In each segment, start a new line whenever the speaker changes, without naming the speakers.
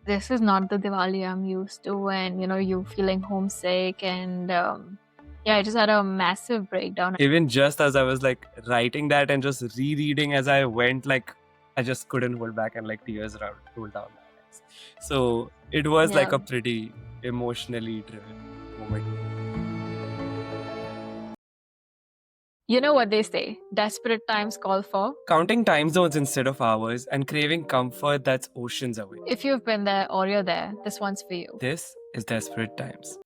this is not the Diwali I'm used to, and you feeling homesick, and yeah, I just had a massive breakdown.
Even just as I was like writing that and just rereading as I went, like I just couldn't hold back and like tears rolled down my eyes. So it was like
Yeah.
a pretty emotionally driven moment.
You know what they say, desperate times call for.
Counting time zones instead of hours and craving comfort that's oceans away.
If you've been there or you're there, this one's for you.
This is Desperate Times.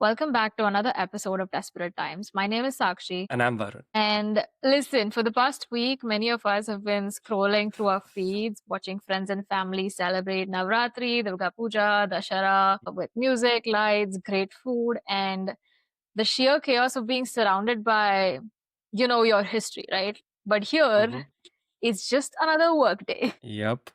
Welcome back to another episode of Desperate Times. My name is Sakshi.
And I'm Varun.
And listen, for the past week, many of us have been scrolling through our feeds, watching friends and family celebrate Navratri, Durga Puja, Dashara with music, lights, great food, and the sheer chaos of being surrounded by, your history, right? But here, it's just another work day.
Yep,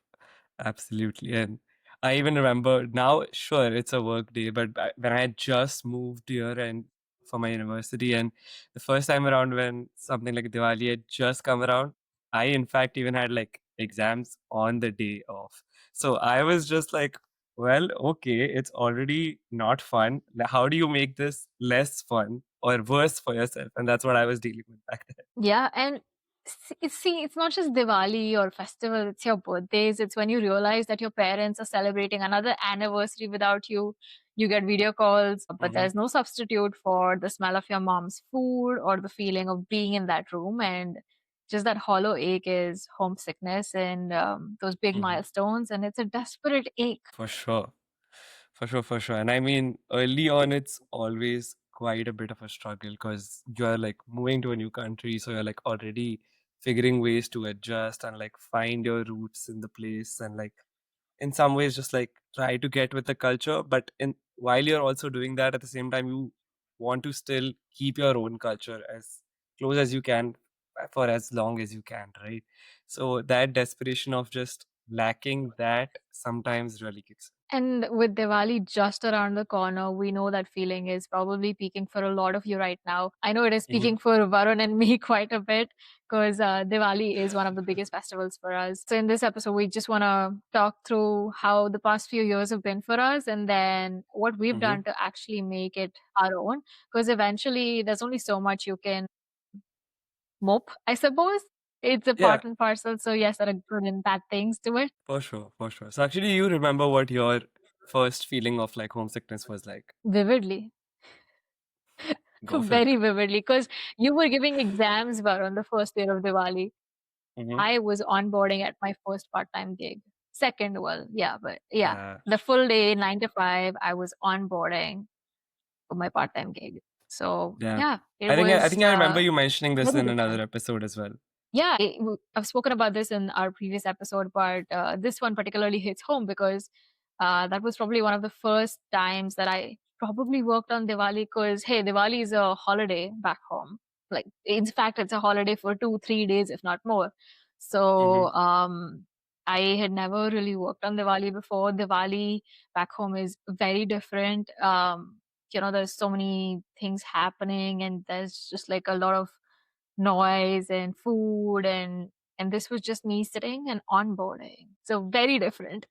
absolutely. And I even remember now, sure, it's a work day, but when I had just moved here and for my university, and the first time around when something like Diwali had just come around, I in fact even had like exams on the day off. So I was just like, well, okay, it's already not fun. How do you make this less fun or worse for yourself? And that's what I was dealing with back then.
Yeah, and it's not just Diwali or festival, it's your birthdays. It's when you realize that your parents are celebrating another anniversary without you. You get video calls, but there's no substitute for the smell of your mom's food or the feeling of being in that room. And just that hollow ache is homesickness and those big milestones. And it's a desperate ache.
For sure. For sure. And I mean, early on, it's always quite a bit of a struggle because you're like moving to a new country. So you're like already figuring ways to adjust and like find your roots in the place and like in some ways just like try to get with the culture. But in while you're also doing that at the same time, you want to still keep your own culture as close as you can for as long as you can, right? So that desperation of just lacking that sometimes really kicks in.
And with Diwali just around the corner, we know that feeling is probably peaking for a lot of you right now. I know it is peaking for Varun and me quite a bit because Diwali is one of the biggest festivals for us. So in this episode, we just want to talk through how the past few years have been for us and then what we've done to actually make it our own. Because eventually, there's only so much you can mope, I suppose. It's a
Yeah,
part and parcel. So yes, there are good and bad things to it.
for sure, for sure. So actually, you remember what your first feeling of like homesickness was like?
Vividly.
Go for it.
Very vividly, because you were giving exams were on the first day of Diwali.
Mm-hmm.
I was onboarding at my first part-time gig. Second, well, yeah, but yeah,
Yeah,
the full day, 9 to 5, I was onboarding for my part-time gig. So
yeah.
yeah, it
I think
was
I remember you mentioning this
very
in another
different.
episode as well.
Yeah, I've spoken about this in our previous episode, but this one particularly hits home because that was probably one of the first times that I probably worked on Diwali because, hey, Diwali is a holiday back home. Like, in fact, it's a holiday for 2, 3 days, if not more. So, I had never really worked on Diwali before. Diwali back home is very different. There's so many things happening, and there's just like a lot of noise and food and this was just me sitting and onboarding. So very different.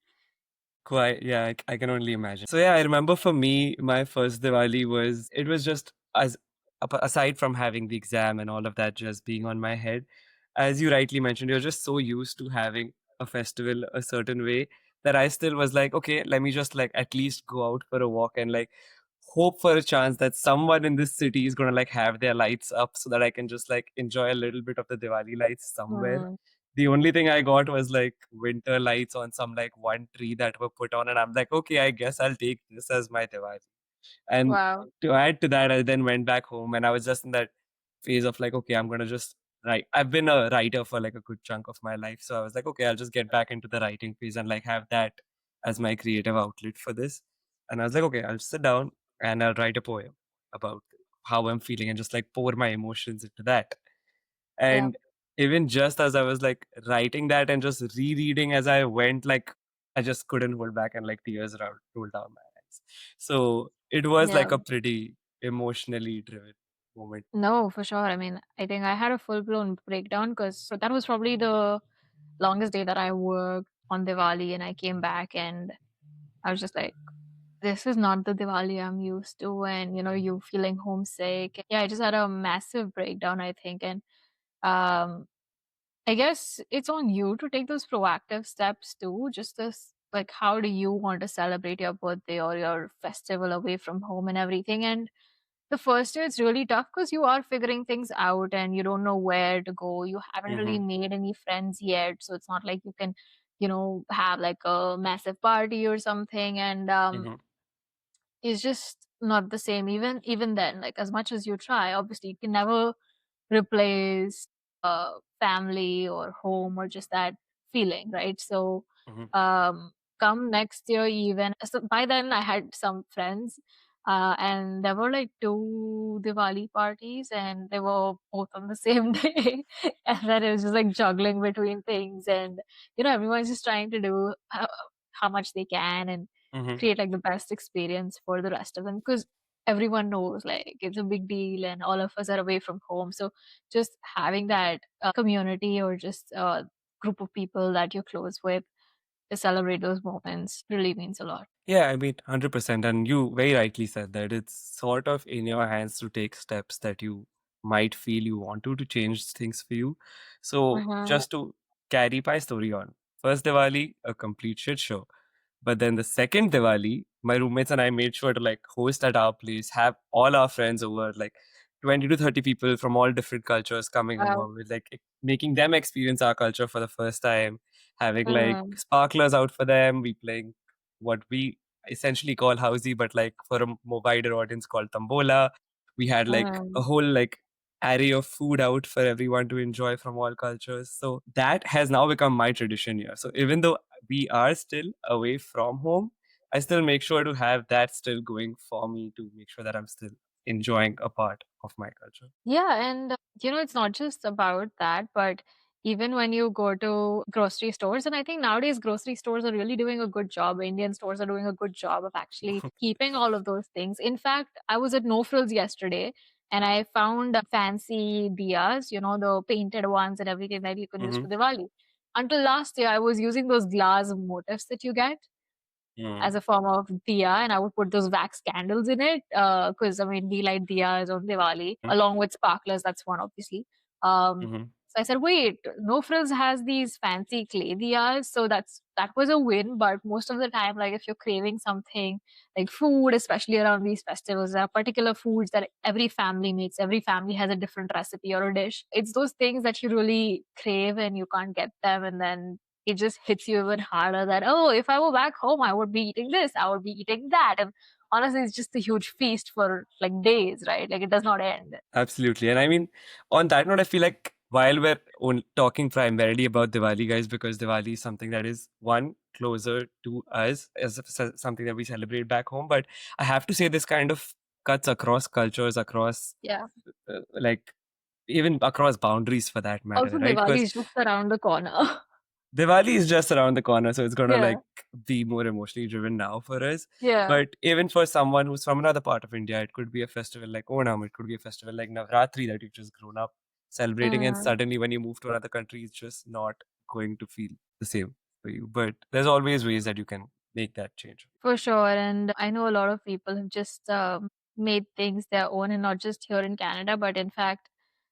Quite, yeah, I can only imagine. So yeah, I remember for me, my first Diwali it was just as aside from having the exam and all of that just being on my head, as you rightly mentioned, you're just so used to having a festival a certain way that I still was like, okay, let me just like at least go out for a walk and like hope for a chance that someone in this city is gonna like have their lights up so that I can just like enjoy a little bit of the Diwali lights somewhere.
Mm.
The only thing I got was like winter lights on some like one tree that were put on, and I'm like, okay, I guess I'll take this as my Diwali. And
Wow.
to add to that, I then went back home and I was just in that phase of like, okay, I'm gonna just write. I've been a writer for like a good chunk of my life, so I was like, okay, I'll just get back into the writing phase and like have that as my creative outlet for this. And I was like, okay, I'll sit down and I'll write a poem about how I'm feeling and just like pour my emotions into that.
Yeah.
And even just as I was like writing that and just rereading as I went, like I just couldn't hold back and like tears rolled down my eyes. So it was like
Yeah.
a pretty emotionally driven moment.
No, for sure. I mean, I think I had a full-blown breakdown because so that was probably the longest day that I worked. on Diwali, and I came back and I was just like, this is not the Diwali I'm used to, and you feeling homesick. Yeah, I just had a massive breakdown, I think, and um, I guess it's on you to take those proactive steps too. Just this, like, how do you want to celebrate your birthday or your festival away from home and everything? And the first year, it's really tough because you are figuring things out and you don't know where to go. You haven't really
Mhm,
made any friends yet, so it's not like you can, have like a massive party or something. And
mhm.
it's just not the same. Even then, like as much as you try, obviously you can never replace family or home or just that feeling, right? So,
Mhm.
come next year, even so by then, I had some friends, and there were like two Diwali parties, and they were both on the same day, and then it was just like juggling between things, and everyone's just trying to do how much they can and
Mhm.
create like the best experience for the rest of them because everyone knows like it's a big deal and all of us are away from home, so just having that community or just a group of people that you're close with to celebrate those moments really means a lot.
Yeah, I mean, 100%. And you very rightly said that it's sort of in your hands to take steps that you might feel you want to change things for you. So,
Mhm.
just to carry my story on, first Diwali, a complete shit show. But then the second Diwali, my roommates and I made sure to like host at our place, have all our friends over, like 20 to 30 people from all different cultures coming over,
Wow.
with like making them experience our culture for the first time, having like
Mhm.
sparklers out for them, we playing what we essentially call housey, but like for a wider audience called tambola. We had like a
Mhm.
whole like array of food out for everyone to enjoy from all cultures. So that has now become my tradition here. So even though we are still away from home, I still make sure to have that still going for me to make sure that I'm still enjoying a part of my culture.
Yeah, and it's not just about that, but even when you go to grocery stores, and I think nowadays grocery stores are really doing a good job. Indian stores are doing a good job of actually keeping all of those things. In fact, I was at No Frills yesterday and I found fancy diyas, the painted ones and everything that you can use
Hmm.
for Diwali. Until last year, I was using those glass motifs that you get as
Mm.
a form of diya, and I would put those wax candles in it, because I mean, we light diyas on Diwali, along with sparklers, that's one obviously.
Mm-hmm.
So I said, "Wait, No Frills has these fancy clay diyas," so that was a win, but most of the time, like, if you're craving something, like food, especially around these festivals, there are particular foods that every family makes, every family has a different recipe or a dish. It's those things that you really crave and you can't get them, and then it just hits you even harder that, oh, if I were back home, I would be eating this, I would be eating that. And honestly, it's just a huge feast for like days, right? Like it does not end.
Absolutely. And I mean, on that note, I feel like while we're talking primarily about Diwali, guys, because Diwali is something that is one closer to us as something that we celebrate back home. But I have to say, this kind of cuts across cultures, across
Yeah.
like even across boundaries for that matter,
Also,
right?
Diwali
Because
is just around the corner.
Diwali is just around the corner, so it's gonna
Yeah.
like be more emotionally driven now for us.
Yeah.
But even for someone who's from another part of India, it could be a festival like Onam, it could be a festival like Navratri that you've just grown up celebrating, and
Mm.
suddenly when you move to another country, it's just not going to feel the same for you. But there's always ways that you can make that change.
For sure. And I know a lot of people have just made things their own, and not just here in Canada, but in fact,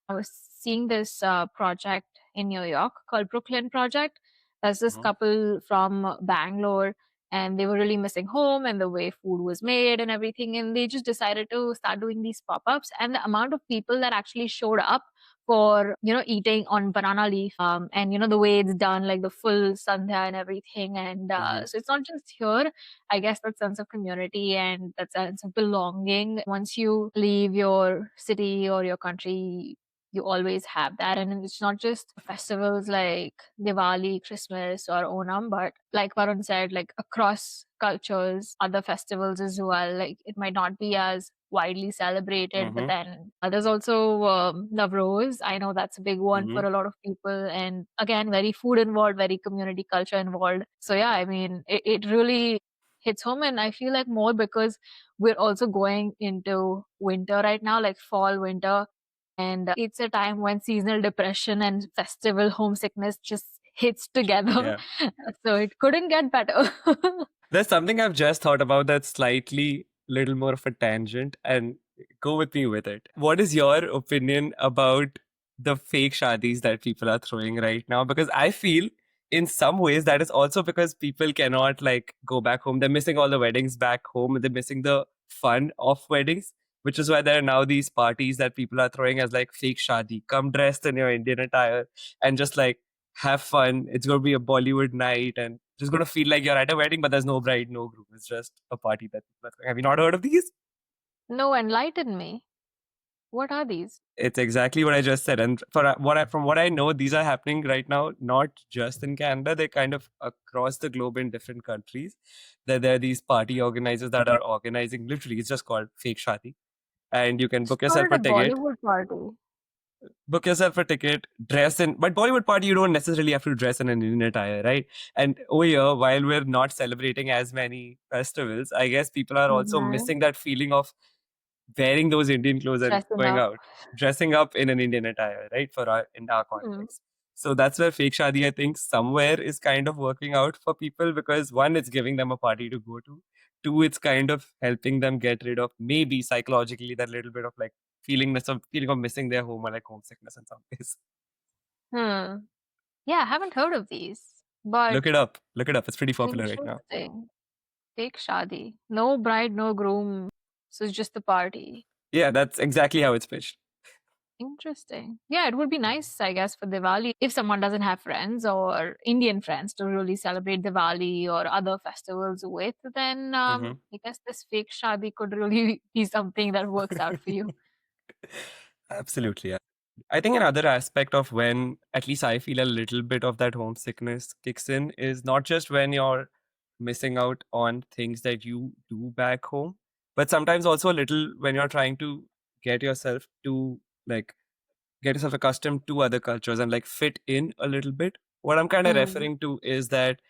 I was seeing this project in New York called Brooklyn Project. There's this
Mhm,
couple from Bangalore, and they were really missing home and the way food was made and everything. And they just decided to start doing these pop ups. And the amount of people that actually showed up for eating on banana leaf, and the way it's done, like the full sandhya and everything. And
mhm,
so it's not just here. I guess that sense of community and that sense of belonging. Once you leave your city or your country, you always have that. And it's not just festivals like Diwali, Christmas, or Onam, but like Varun said, like across cultures, other festivals as well. Like it might not be as widely celebrated, but
mhm,
then there's also Navroz. I know that's a big one for
mhm,
a lot of people. And again, very food involved, very community culture involved. So yeah, I mean, it really hits home, and I feel like more because we're also going into winter right now, like fall, winter, and it's a time when seasonal depression and festival homesickness just hits together.
Yeah.
So it couldn't get better.
There's something I've just thought about that's slightly little more of a tangent, and go with me with it. What is your opinion about the fake shadis that people are throwing right now? Because I feel in some ways that is also because people cannot like go back home. They're missing all the weddings back home. They're missing the fun of weddings, which is why there are now these parties that people are throwing as like fake shadi. Come dressed in your Indian attire and just like have fun. It's going to be a Bollywood night and just going to feel like you're at a wedding, but there's no bride, no groom. It's just a party that people are throwing. Have you not heard of these?
No, enlighten me. What are these?
It's exactly what I just said. And from what I know, these are happening right now, not just in Canada. They're kind of across the globe in different countries. There are these party organizers that are organizing. Literally, it's just called fake shadi, and you can
Just
book
call
yourself
it
a
a
ticket.
Bollywood party.
Book yourself a ticket, dress in. But Bollywood party, you don't necessarily have to dress in an Indian attire, right? And over here, while we're not celebrating as many festivals, I guess people are also
Mm-hmm.
missing that feeling of wearing those Indian clothes and
Dressing
going
up.
out, dressing up in an Indian attire, right? For our in our
Hmm.
context. So that's where fake shadi, I think, somewhere is kind of working out for people because one, it's giving them a party to go to. Two, it's kind of helping them get rid of maybe psychologically that little bit of like feeling of missing their home or like homesickness in some ways.
Hmm. Yeah, I haven't heard of these, but
Look it up. Look it up. It's pretty popular right now.
interesting. Fake shadi. No bride, no groom. So it's just the party.
Yeah, that's exactly how it's pitched.
Interesting. Yeah, it would be nice, I guess, for Diwali if someone doesn't have friends or Indian friends to really celebrate Diwali or other festivals with, then
Hmm.
I guess this fake shadi could really be something that works out for you.
Absolutely. Yeah. I think another aspect of when, at least I feel a little bit of that homesickness kicks in is not just when you're missing out on things that you do back home, but sometimes also a little when you're trying to get yourself to like get yourself accustomed to other cultures and like fit in a little bit. What I'm kind of
Mm.
referring to is that,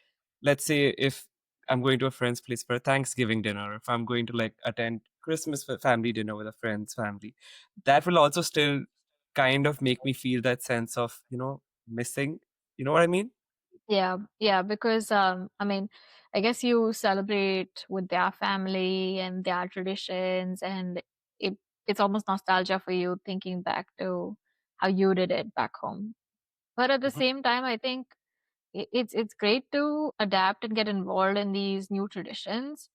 let's say, if I'm going to a friend's place for a Thanksgiving dinner, if I'm going to like attend Christmas family dinner with a friend's family, that will also still kind of make me feel that sense of, missing. You know what I mean?
Yeah, yeah, because I mean, I guess you celebrate with their family and their traditions, and it it's almost nostalgia for you thinking back to how you did it back home. But at the
Mhm.
same time, I think it's great to adapt and get involved in these new traditions.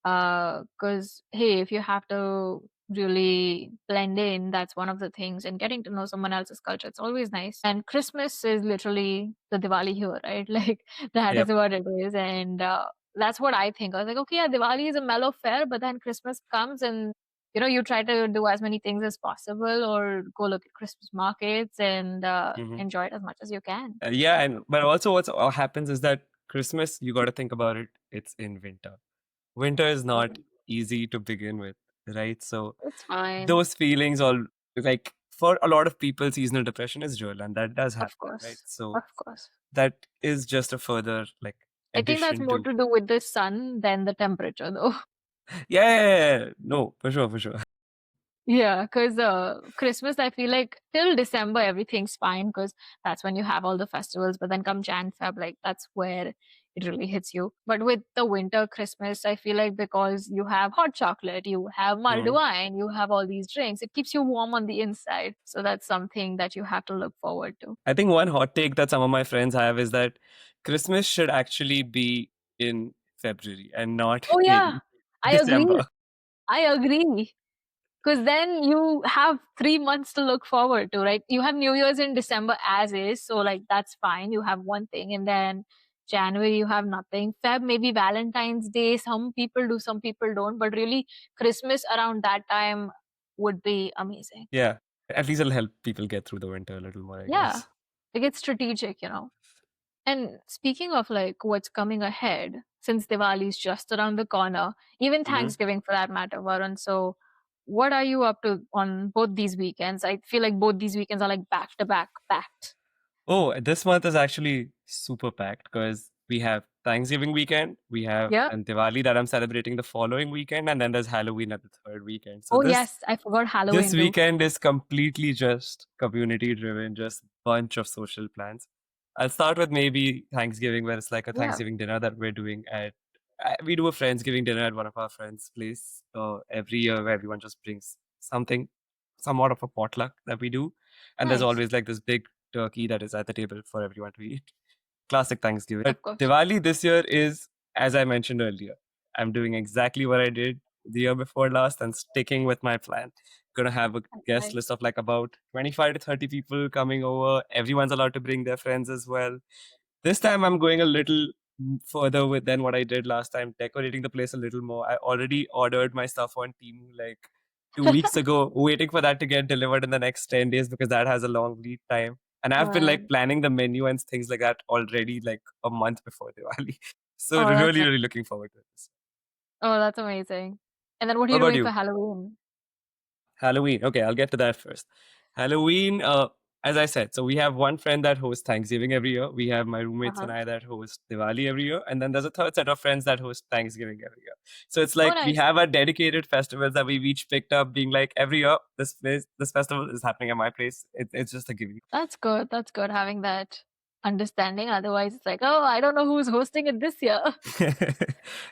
Because hey, if you have to really blend in, that's one of the things. And getting to know someone else's culture, it's always nice. And Christmas is literally the Diwali here, right? Like that is
Yep.
what it is. And that's what I think. I was like, okay, yeah, Diwali is a mellow fare, but then Christmas comes and you try to do as many things as possible or go look at Christmas markets and
Hmm.
enjoy it as much as you can.
Yeah, and but also what's happens is that Christmas, you got to think about it. It's in winter. Winter is not easy to begin with, right? So
It's fine.
those feelings all like for a lot of people, seasonal depression is real, and that does
Of
happen, right?
course.
So
Of course.
that is just a further like
I think that's
addition
more
to
to do with the sun than the temperature, though.
yeah, no, for sure, for sure.
Yeah, because Christmas, I feel like till December, everything's fine because that's when you have all the festivals. But then come Jan, Feb, like that's where it really hits you. But with the winter Christmas, I feel like because you have hot chocolate, you have mulled
Mhm.
wine, you have all these drinks, it keeps you warm on the inside. So that's something that you have to look forward to.
I think one hot take that some of my friends have is that Christmas should actually be in February and not
Oh, yeah,
in
I agree.
December.
I agree. Because then you have 3 months to look forward to, right? You have New Year's in December as is, so, like, that's fine. You have one thing, and then January, you have nothing. Feb, maybe Valentine's Day. Some people do, some people don't. But really, Christmas around that time would be amazing.
Yeah, at least it'll help people get through the winter a little more, I
Yeah.
guess.
Like, it's strategic. And speaking of like what's coming ahead, since Diwali is just around the corner, even
Mhm.
Thanksgiving for that matter, Varun. So, what are you up to on both these weekends? I feel like both these weekends are like back to back packed.
Oh, this month is actually super packed because we have Thanksgiving weekend, we have
Yeah.
and Diwali that I'm celebrating the following weekend, and then there's Halloween at the third weekend. So
Oh
this
yes, I forgot
this
Halloween too.
weekend is completely just community driven, just bunch of social plans. I'll start with maybe Thanksgiving, where it's like a
Yeah,
Thanksgiving dinner that we're doing at. We do a Friendsgiving dinner at one of our friends' place every year, where everyone just brings something, somewhat of a potluck that we do, and there's
nice.
always like this big turkey that is at the table for everyone to eat. Classic Thanksgiving. But
Of course.
Diwali this year is, as I mentioned earlier, I'm doing exactly what I did the year before last and sticking with my plan. Gonna have a
That's
guest
nice.
list of like about 25 to 30 people coming over. Everyone's allowed to bring their friends as well. This time I'm going a little further with than what I did last time, decorating the place a little more. I already ordered my stuff on Temu like 2 weeks ago, waiting for that to get delivered in the next 10 days because that has a long lead time. And I've been like
Right.
planning the menu and things like that already like a month before Diwali. So
Oh, that's
really,
nice.
really looking forward to this.
Oh, that's amazing. And then what are
What
you
about
doing for
you?
Halloween?
Halloween. Okay, I'll get to that first. Halloween, as I said, so we have one friend that hosts Thanksgiving every year. We have my roommates and
Uh-huh.
I that host Diwali every year. And then there's a third set of friends that host Thanksgiving every year. So it's
Oh,
like we
nice.
have our dedicated festivals that we've each picked up, being like every year, this festival is happening at my place. It's just a given.
That's good. That's good having that understanding. Otherwise, it's like, oh, I don't know who's hosting it this year.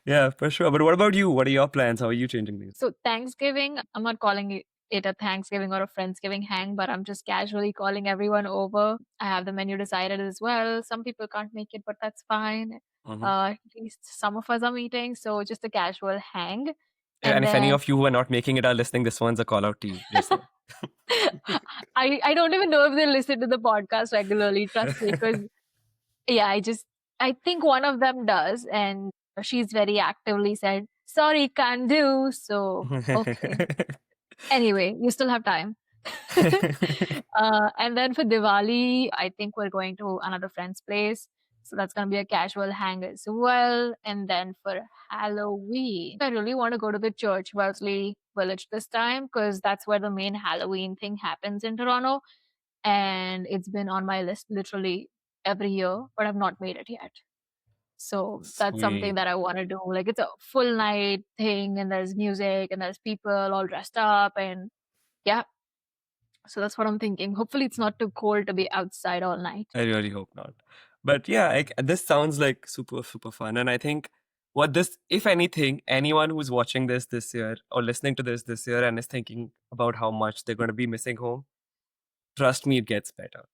Yeah, for sure. But what about you? What are your plans? How are you changing these?
So Thanksgiving, I'm not calling it a Thanksgiving or a Friendsgiving hang, but I'm just casually calling everyone over. I have the menu decided as well. Some people can't make it, but that's fine.
Mhm.
At least some of us are meeting, so just a casual hang.
Yeah,
And
and if any
then
of you who are not making it are listening, this one's a call out to you. Just saying.
I don't even know if they listen to the podcast regularly, trust me, because yeah, I think one of them does, and she's very actively said, "Sorry, can't do." So, okay. Anyway, you still have time. And then for Diwali, I think we're going to another friend's place. So that's gonna be a casual hang as well. And then for Halloween, I really want to go to the church, Wellesley Village this time, because that's where the main Halloween thing happens in Toronto. And it's been on my list literally every year, but I've not made it yet. So that's something
Sweet.
that I want to do. Like it's a full night thing, and there's music, and there's people all dressed up, and yeah. So that's what I'm thinking. Hopefully, it's not too cold to be outside all night.
I really hope not. But yeah, this sounds like super, super fun. And I think what this, if anything, anyone who's watching this year or listening to this year and is thinking about how much they're going to be missing home, trust me, it gets better.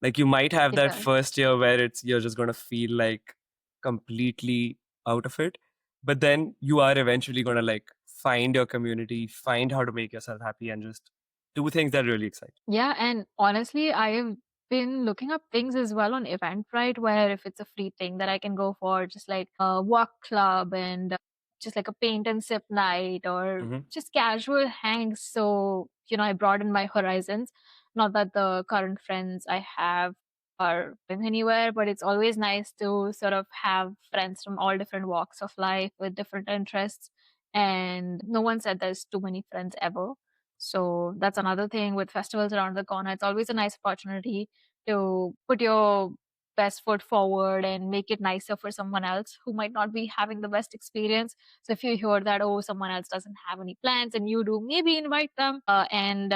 Like you might have
It
that
does.
first year where you're just going to feel like completely out of it. But then you are eventually going to like find your community, find how to make yourself happy and just do things that really excite
Yeah, and honestly, I've been looking up things as well on Eventbrite where if it's a free thing that I can go for, just like a walk club and just like a paint and sip night or
you. Hmm.
just casual hangs. So, I broaden my horizons. Not that the current friends I have are going anywhere, but it's always nice to sort of have friends from all different walks of life with different interests. And no one said there's too many friends ever. So that's another thing with festivals around the corner. It's always a nice opportunity to put your best foot forward and make it nicer for someone else who might not be having the best experience. So if you hear that, oh, someone else doesn't have any plans and you do, maybe invite them. And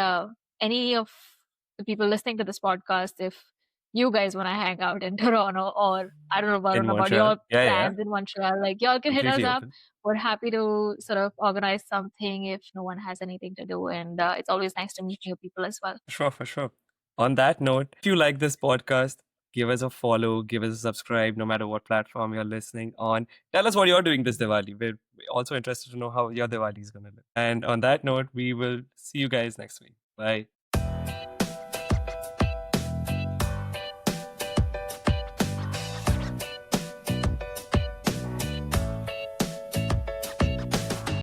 any of the people listening to this podcast, if you guys want to hang out in Toronto or I
In
don't know about
Montreal.
your
Yeah, yeah, yeah.
plans in Montreal, like y'all can hit us
Completely
up.
open.
We're happy to sort of organize something if no one has anything to do. And it's always nice to meet new people as well.
For sure, for sure. On that note, if you like this podcast, give us a follow, give us a subscribe, no matter what platform you're listening on. Tell us what you're doing this Diwali. We're also interested to know how your Diwali is going to look. And on that note, we will see you guys next week. Bye.